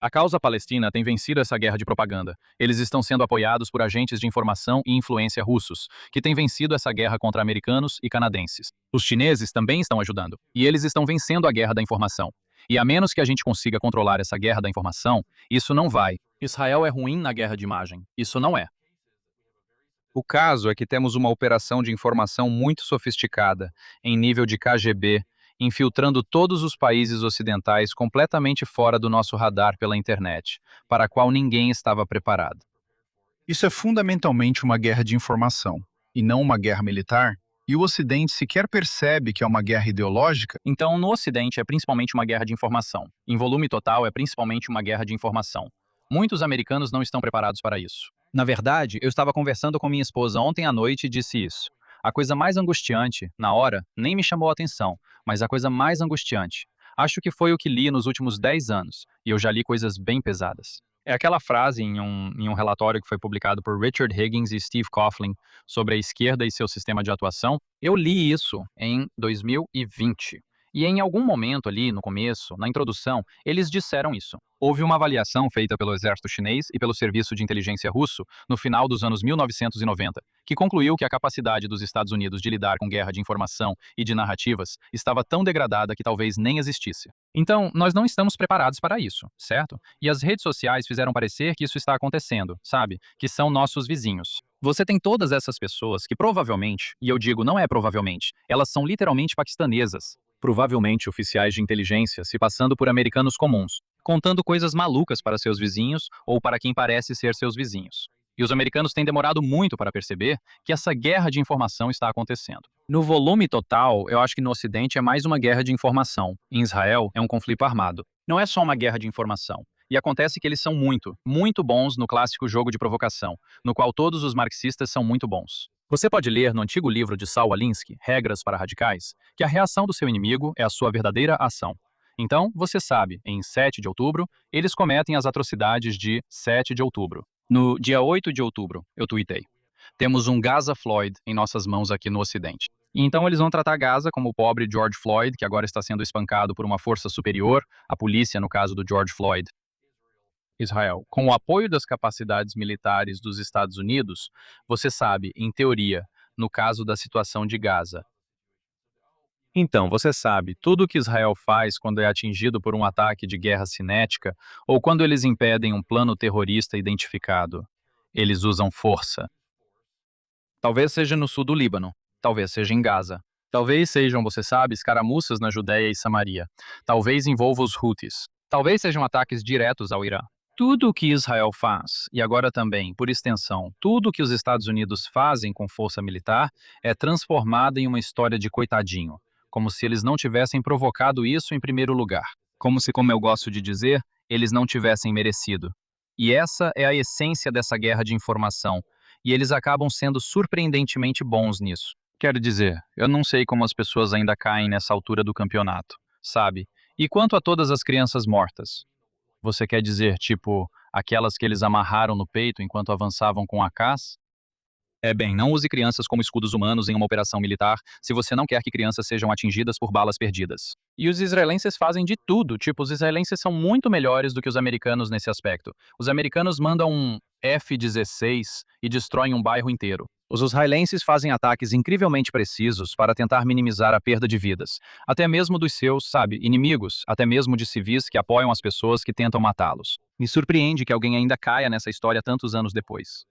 A causa palestina tem vencido essa guerra de propaganda. Eles estão sendo apoiados por agentes de informação e influência russos, que têm vencido essa guerra contra americanos e canadenses. Os chineses também estão ajudando, e eles estão vencendo a guerra da informação. E a menos que a gente consiga controlar essa guerra da informação, isso não vai. Israel é ruim na guerra de imagem. Isso não é. O caso é que temos uma operação de informação muito sofisticada, em nível de KGB, infiltrando todos os países ocidentais completamente fora do nosso radar pela internet, para a qual ninguém estava preparado. Isso é fundamentalmente uma guerra de informação, e não uma guerra militar, e o Ocidente sequer percebe que é uma guerra ideológica. Então, no Ocidente é principalmente uma guerra de informação. Em volume total é principalmente uma guerra de informação. Muitos americanos não estão preparados para isso. Na verdade, eu estava conversando com minha esposa ontem à noite e disse isso. A coisa mais angustiante, na hora, nem me chamou a atenção, mas a coisa mais angustiante, acho que foi o que li nos últimos 10 anos, e eu já li coisas bem pesadas. É aquela frase em um relatório que foi publicado por Richard Higgins e Steve Coughlin sobre a esquerda e seu sistema de atuação. Eu li isso em 2020. E em algum momento ali, no começo, na introdução, eles disseram isso. Houve uma avaliação feita pelo exército chinês e pelo serviço de inteligência russo no final dos anos 1990, que concluiu que a capacidade dos Estados Unidos de lidar com guerra de informação e de narrativas estava tão degradada que talvez nem existisse. Então, nós não estamos preparados para isso, certo? E as redes sociais fizeram parecer que isso está acontecendo, sabe? Que são nossos vizinhos. Você tem todas essas pessoas que provavelmente, e eu digo não é provavelmente, elas são literalmente paquistanesas, provavelmente oficiais de inteligência se passando por americanos comuns, contando coisas malucas para seus vizinhos ou para quem parece ser seus vizinhos. E os americanos têm demorado muito para perceber que essa guerra de informação está acontecendo. No volume total, eu acho que no Ocidente é mais uma guerra de informação. Em Israel, é um conflito armado. Não é só uma guerra de informação. E acontece que eles são muito, muito bons no clássico jogo de provocação, no qual todos os marxistas são muito bons. Você pode ler no antigo livro de Saul Alinsky, Regras para Radicais, que a reação do seu inimigo é a sua verdadeira ação. Então, você sabe, em 7 de outubro, eles cometem as atrocidades de 7 de outubro. No dia 8 de outubro, eu tuitei. Temos um Gaza Floyd em nossas mãos aqui no Ocidente. E então eles vão tratar Gaza como o pobre George Floyd, que agora está sendo espancado por uma força superior, a polícia no caso do George Floyd. Israel, com o apoio das capacidades militares dos Estados Unidos, você sabe, em teoria, no caso da situação de Gaza. Então, você sabe, tudo o que Israel faz quando é atingido por um ataque de guerra cinética ou quando eles impedem um plano terrorista identificado, eles usam força. Talvez seja no sul do Líbano, talvez seja em Gaza. Talvez sejam, você sabe, escaramuças na Judéia e Samaria. Talvez envolva os Houthis. Talvez sejam ataques diretos ao Irã. Tudo o que Israel faz, e agora também, por extensão, tudo o que os Estados Unidos fazem com força militar, é transformado em uma história de coitadinho, como se eles não tivessem provocado isso em primeiro lugar. Como se, como eu gosto de dizer, eles não tivessem merecido. E essa é a essência dessa guerra de informação, e eles acabam sendo surpreendentemente bons nisso. Quero dizer, eu não sei como as pessoas ainda caem nessa altura do campeonato, sabe? E quanto a todas as crianças mortas? Você quer dizer, tipo, aquelas que eles amarraram no peito enquanto avançavam com a AKs? É bem, não use crianças como escudos humanos em uma operação militar se você não quer que crianças sejam atingidas por balas perdidas. E os israelenses fazem de tudo, tipo, os israelenses são muito melhores do que os americanos nesse aspecto. Os americanos mandam um F-16 e destroem um bairro inteiro. Os israelenses fazem ataques incrivelmente precisos para tentar minimizar a perda de vidas, até mesmo dos seus, sabe, inimigos, até mesmo de civis que apoiam as pessoas que tentam matá-los. Me surpreende que alguém ainda caia nessa história tantos anos depois.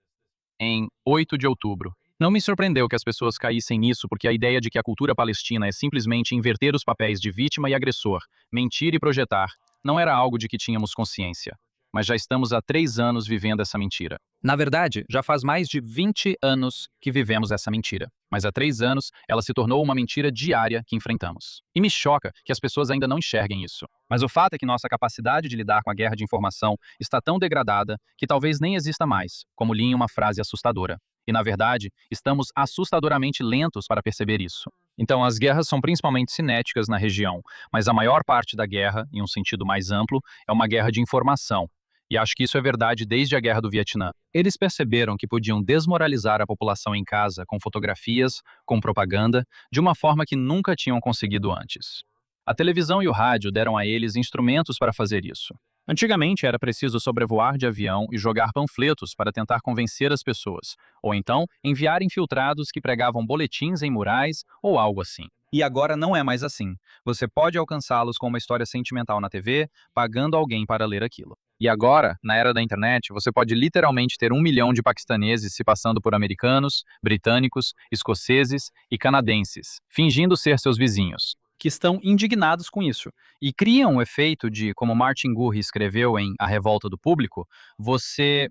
Em 8 de outubro. Não me surpreendeu que as pessoas caíssem nisso, porque a ideia de que a cultura palestina é simplesmente inverter os papéis de vítima e agressor, mentir e projetar, não era algo de que tínhamos consciência. Mas já estamos há 3 anos vivendo essa mentira. Na verdade, já faz mais de 20 anos que vivemos essa mentira. Mas há 3 anos, ela se tornou uma mentira diária que enfrentamos. E me choca que as pessoas ainda não enxerguem isso. Mas o fato é que nossa capacidade de lidar com a guerra de informação está tão degradada que talvez nem exista mais, como li em uma frase assustadora. E, na verdade, estamos assustadoramente lentos para perceber isso. Então, as guerras são principalmente cinéticas na região, mas a maior parte da guerra, em um sentido mais amplo, é uma guerra de informação. E acho que isso é verdade desde a Guerra do Vietnã. Eles perceberam que podiam desmoralizar a população em casa com fotografias, com propaganda, de uma forma que nunca tinham conseguido antes. A televisão e o rádio deram a eles instrumentos para fazer isso. Antigamente era preciso sobrevoar de avião e jogar panfletos para tentar convencer as pessoas, ou então enviar infiltrados que pregavam boletins em murais ou algo assim. E agora não é mais assim. Você pode alcançá-los com uma história sentimental na TV, pagando alguém para ler aquilo. E agora, na era da internet, você pode literalmente ter 1 milhão de paquistaneses se passando por americanos, britânicos, escoceses e canadenses, fingindo ser seus vizinhos, Que estão indignados com isso e criam o efeito de, como Martin Gurri escreveu em A Revolta do Público, você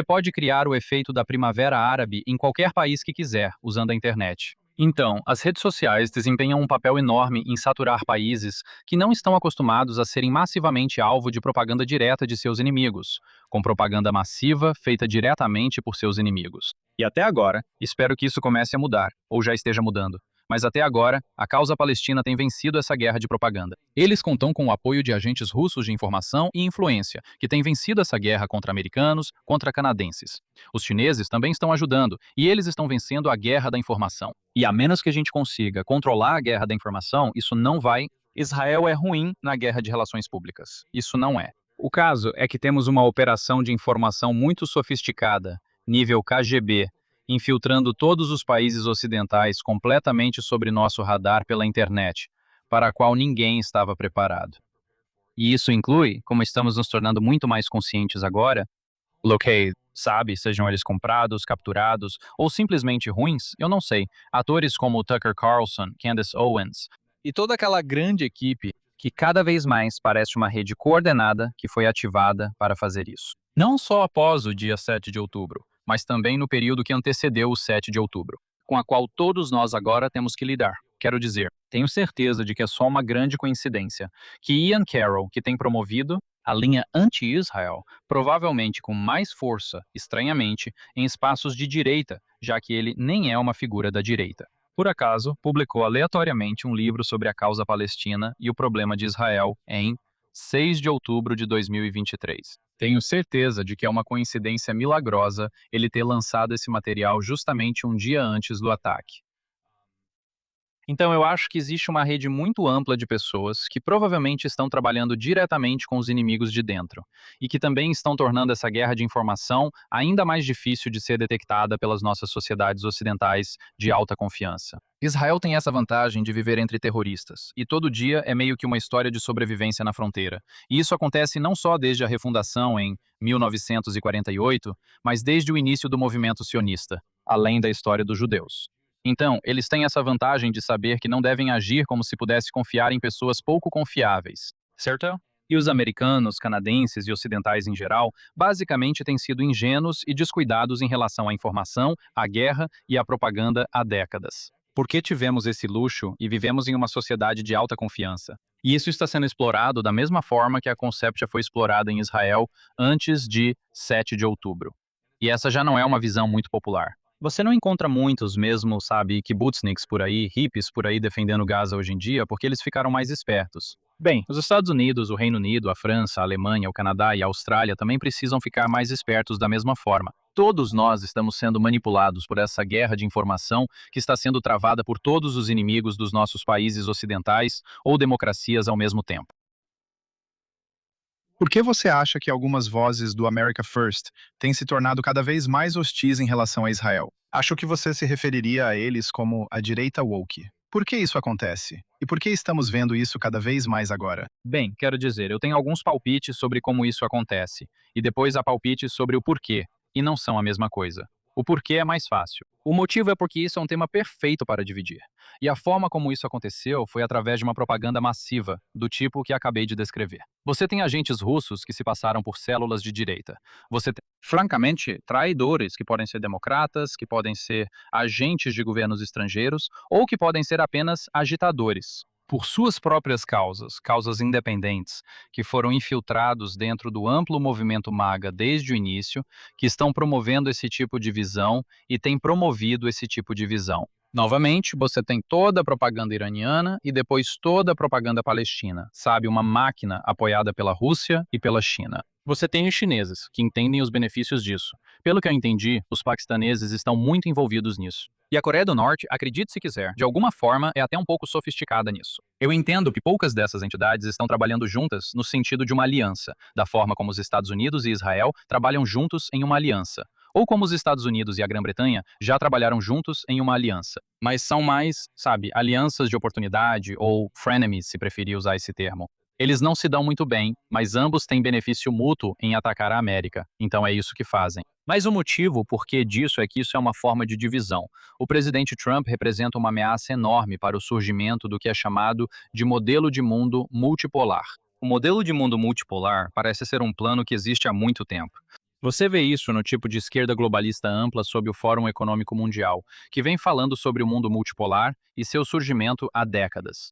pode criar o efeito da Primavera Árabe em qualquer país que quiser, usando a internet. Então, as redes sociais desempenham um papel enorme em saturar países que não estão acostumados a serem massivamente alvo de propaganda direta de seus inimigos, com propaganda massiva feita diretamente por seus inimigos. E até agora, espero que isso comece a mudar, ou já esteja mudando. Mas até agora, a causa palestina tem vencido essa guerra de propaganda. Eles contam com o apoio de agentes russos de informação e influência, que têm vencido essa guerra contra americanos, contra canadenses. Os chineses também estão ajudando, e eles estão vencendo a guerra da informação. E a menos que a gente consiga controlar a guerra da informação, isso não vai. Israel é ruim na guerra de relações públicas. Isso não é. O caso é que temos uma operação de informação muito sofisticada, nível KGB, infiltrando todos os países ocidentais completamente sobre nosso radar pela internet, para a qual ninguém estava preparado. E isso inclui, como estamos nos tornando muito mais conscientes agora, bloqueio, sabe, sejam eles comprados, capturados ou simplesmente ruins, eu não sei, atores como Tucker Carlson, Candace Owens e toda aquela grande equipe que cada vez mais parece uma rede coordenada que foi ativada para fazer isso. Não só após o dia 7 de outubro, mas também no período que antecedeu o 7 de outubro, com a qual todos nós agora temos que lidar. Quero dizer, tenho certeza de que é só uma grande coincidência que Ian Carroll, que tem promovido a linha anti-Israel, provavelmente com mais força, estranhamente, em espaços de direita, já que ele nem é uma figura da direita. Por acaso, publicou aleatoriamente um livro sobre a causa palestina e o problema de Israel em 6 de outubro de 2023. Tenho certeza de que é uma coincidência milagrosa ele ter lançado esse material justamente um dia antes do ataque. Então, eu acho que existe uma rede muito ampla de pessoas que provavelmente estão trabalhando diretamente com os inimigos de dentro e que também estão tornando essa guerra de informação ainda mais difícil de ser detectada pelas nossas sociedades ocidentais de alta confiança. Israel tem essa vantagem de viver entre terroristas, e todo dia é meio que uma história de sobrevivência na fronteira. E isso acontece não só desde a refundação em 1948, mas desde o início do movimento sionista, além da história dos judeus. Então, eles têm essa vantagem de saber que não devem agir como se pudesse confiar em pessoas pouco confiáveis, certo? E os americanos, canadenses e ocidentais em geral, basicamente têm sido ingênuos e descuidados em relação à informação, à guerra e à propaganda há décadas. Porque tivemos esse luxo e vivemos em uma sociedade de alta confiança. E isso está sendo explorado da mesma forma que a Conceptia foi explorada em Israel antes de 7 de outubro. E essa já não é uma visão muito popular. Você não encontra muitos mesmo, sabe, kibbutzniks por aí, hippies por aí defendendo Gaza hoje em dia, porque eles ficaram mais espertos. Bem, os Estados Unidos, o Reino Unido, a França, a Alemanha, o Canadá e a Austrália também precisam ficar mais espertos da mesma forma. Todos nós estamos sendo manipulados por essa guerra de informação que está sendo travada por todos os inimigos dos nossos países ocidentais ou democracias ao mesmo tempo. Por que você acha que algumas vozes do America First têm se tornado cada vez mais hostis em relação a Israel? Acho que você se referiria a eles como a direita woke. Por que isso acontece? E por que estamos vendo isso cada vez mais agora? Bem, quero dizer, eu tenho alguns palpites sobre como isso acontece, e depois há palpites sobre o porquê, e não são a mesma coisa. O porquê é mais fácil. O motivo é porque isso é um tema perfeito para dividir. E a forma como isso aconteceu foi através de uma propaganda massiva, do tipo que acabei de descrever. Você tem agentes russos que se passaram por células de direita. Você tem, francamente, traidores que podem ser democratas, que podem ser agentes de governos estrangeiros, ou que podem ser apenas agitadores. Por suas próprias causas, causas independentes, que foram infiltrados dentro do amplo movimento MAGA desde o início, que estão promovendo esse tipo de visão e têm promovido esse tipo de visão. Novamente, você tem toda a propaganda iraniana e depois toda a propaganda palestina, sabe, uma máquina apoiada pela Rússia e pela China. Você tem os chineses, que entendem os benefícios disso. Pelo que eu entendi, os paquistaneses estão muito envolvidos nisso. E a Coreia do Norte, acredite se quiser, de alguma forma é até um pouco sofisticada nisso. Eu entendo que poucas dessas entidades estão trabalhando juntas no sentido de uma aliança, da forma como os Estados Unidos e Israel trabalham juntos em uma aliança, ou como os Estados Unidos e a Grã-Bretanha já trabalharam juntos em uma aliança. Mas são mais, sabe, alianças de oportunidade ou frenemies, se preferir usar esse termo. Eles não se dão muito bem, mas ambos têm benefício mútuo em atacar a América, então é isso que fazem. Mas o motivo por que disso é que isso é uma forma de divisão. O presidente Trump representa uma ameaça enorme para o surgimento do que é chamado de modelo de mundo multipolar. O modelo de mundo multipolar parece ser um plano que existe há muito tempo. Você vê isso no tipo de esquerda globalista ampla sob o Fórum Econômico Mundial, que vem falando sobre o mundo multipolar e seu surgimento há décadas.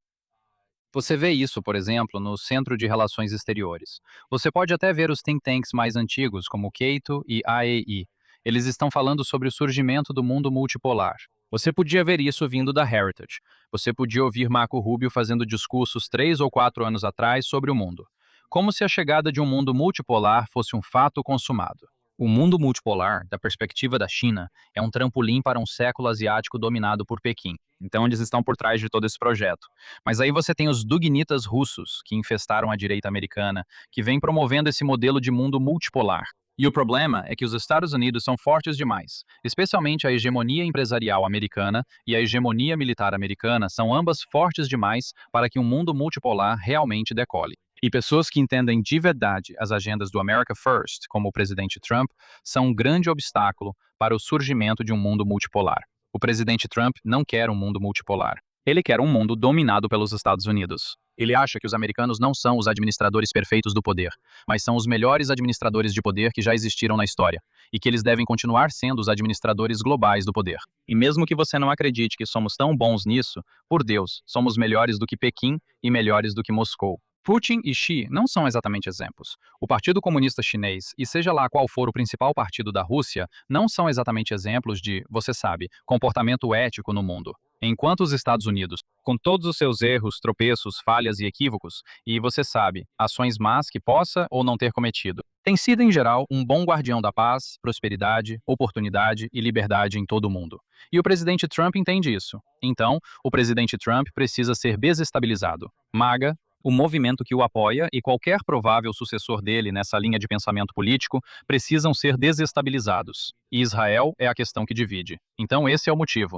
Você vê isso, por exemplo, no Centro de Relações Exteriores. Você pode até ver os think tanks mais antigos, como o Cato e AEI. Eles estão falando sobre o surgimento do mundo multipolar. Você podia ver isso vindo da Heritage. Você podia ouvir Marco Rubio fazendo discursos 3 ou 4 anos atrás sobre o mundo. Como se a chegada de um mundo multipolar fosse um fato consumado. O mundo multipolar, da perspectiva da China, é um trampolim para um século asiático dominado por Pequim. Então eles estão por trás de todo esse projeto. Mas aí você tem os dugnitas russos, que infestaram a direita americana, que vem promovendo esse modelo de mundo multipolar. E o problema é que os Estados Unidos são fortes demais, especialmente a hegemonia empresarial americana e a hegemonia militar americana são ambas fortes demais para que um mundo multipolar realmente decole. E pessoas que entendem de verdade as agendas do America First, como o presidente Trump, são um grande obstáculo para o surgimento de um mundo multipolar. O presidente Trump não quer um mundo multipolar. Ele quer um mundo dominado pelos Estados Unidos. Ele acha que os americanos não são os administradores perfeitos do poder, mas são os melhores administradores de poder que já existiram na história, e que eles devem continuar sendo os administradores globais do poder. E mesmo que você não acredite que somos tão bons nisso, por Deus, somos melhores do que Pequim e melhores do que Moscou. Putin e Xi não são exatamente exemplos. O Partido Comunista Chinês, e seja lá qual for o principal partido da Rússia, não são exatamente exemplos de, você sabe, comportamento ético no mundo. Enquanto os Estados Unidos, com todos os seus erros, tropeços, falhas e equívocos, e você sabe, ações más que possa ou não ter cometido, tem sido, em geral, um bom guardião da paz, prosperidade, oportunidade e liberdade em todo o mundo. E o presidente Trump entende isso. Então, o presidente Trump precisa ser desestabilizado. MAGA, o movimento que o apoia e qualquer provável sucessor dele nessa linha de pensamento político precisam ser desestabilizados. E Israel é a questão que divide. Então esse é o motivo.